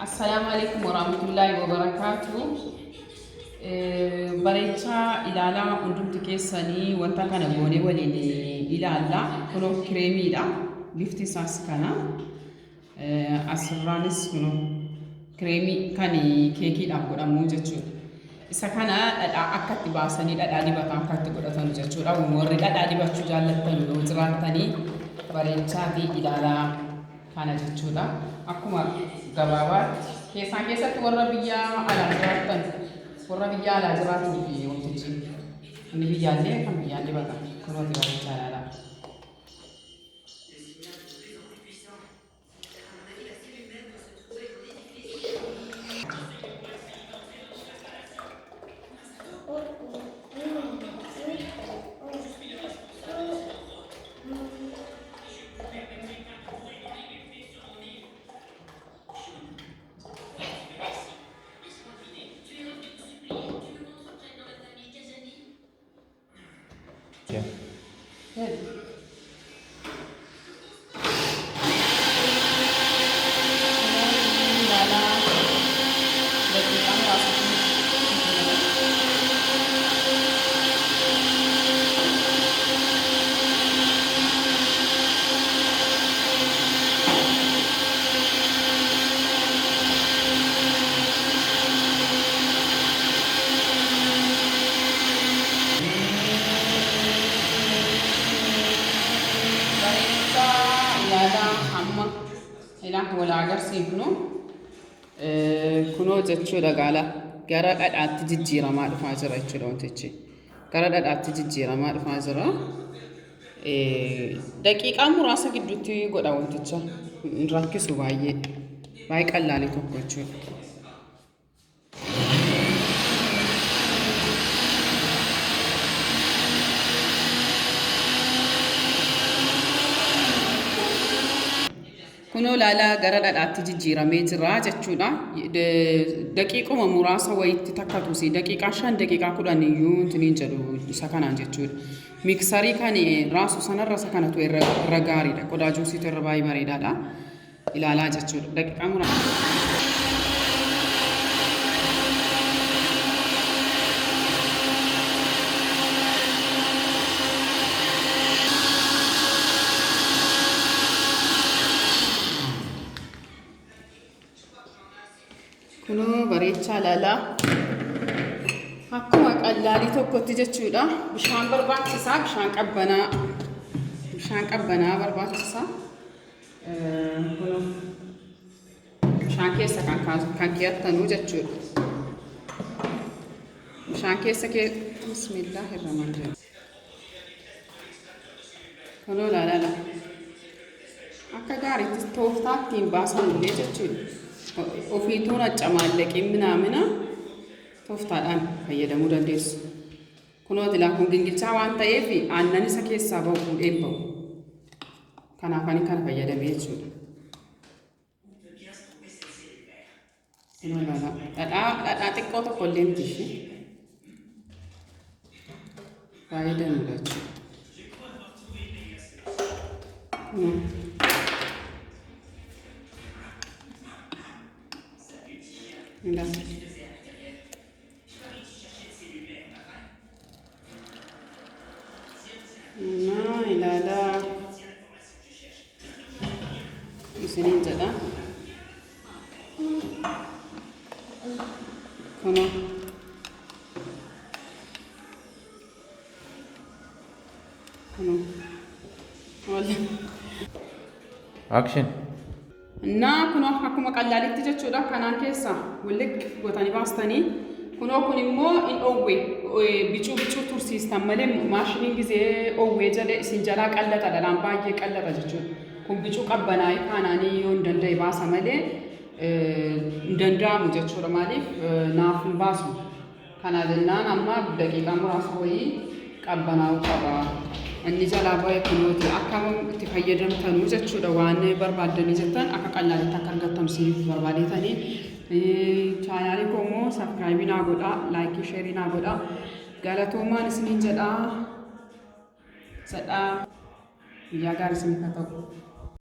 السلام عليكم ورحمة الله وبركاته. بريتشا إلالا أندم تكيساني وانتا كان بوني وليني إلالا كنو كريمي دا لفتي ساس كانا أسرانس كنو كريمي كاني كيكي دا قد أمو جتشو إسا كان أكت باساني دا دادي باتا أكت قد أتنو جتشو دا وموري دا دادي باتشو جالتاني وزرانتاني بريتشا دي إلالا كان جتشو دا أكما gababat keessatti warra biyya alaa jiraatan warra biyya alaa jiraatu fi wantichi inni biyyaallee kan biyyaallee baka kunuun dibata jaalala. Yeah. Good. Ilah wala agarsiifnu kunoo jechuudha gara dhadhaatti jijjiiramaa dhufaa jira jechuudha wantichi gara dhadhaatti jijjiiramaa dhufaa jira daqiiqaa muraasa gidduutti godha wanticha hin rakkisu baay'ee qallaalii tokko jechuudha. Kunoo laalaa gara dhadhaatti jijjiiramee jira jechuudha. Daqiiquma muraasa wayitti takkatuusi daqiiqaa 5 daqiiqaa 10 iyyuu intiniin jedhu isa kanaan jechuudha. Miksarii kan raasu sanarra isa kanatu irra gaariidha. Qodaa juusiitu irra baay'ee bareedaadha. Ilaalaa jechuudha. Daqiiqaa muraasa. Kunoo bareechaa laalaa akkuma qallaalii tokkotti jechuudha. Bishaan barbaachisaa bishaan qabbanaa barbaachisaa. Kunoo bishaan keessa kan keettanu jechuudha. Bishaan keessa bismillahirrahmanirrahim. Kunoo laalaa akka gaariitti tooftaattiin baasan illee jechuudha. Ofiituun accamaalleqii minamina tooftaadhaan fayyadamuu dandeessu. Kunoo dilaa kun gingilchaa waan ta'eef aannan isa keessaa ba'u fuudheen ba'u. Kanaaf ani kana fayyadamee jechuudha. Kunoo dhadhaa xiqqoo tokko illee miti baay'ee danuudha jechuudha. Nah, ilala isiniin jedha. Kunoo Action. Naa kunoo akkuma qallaalitti jechuudha kanaan keessa waliin gootanii baastanii kunoo kun immoo in oowwee bicuu tursiistan malee maashiniin gizee oowwee jedhee isin jalaa qallata dhalaan baay'ee qallata jechuudha. Kun bicuu qabbanaa'ee kaanaanii yoo hin danda'e baasa malee hin danda'amu jechuudha. Maaliif naaf hin baasu. Kana jennaan amma daqiiqaa muraasa wayii qabbanaa'uu qaba. Inni jalaa baay'ee kunuuti akka itti fayyadamtanuu jechuudha waan barbaadanii jettan akka qallaalitti akka argattamsiif barbaadetanii chaanaalii koo immoo sabskiraayibii naa godhaa laayikii sheerii naa godhaa galatoomaan isiniin jedhaa guyyaa gaarii isiniif haa ta'u.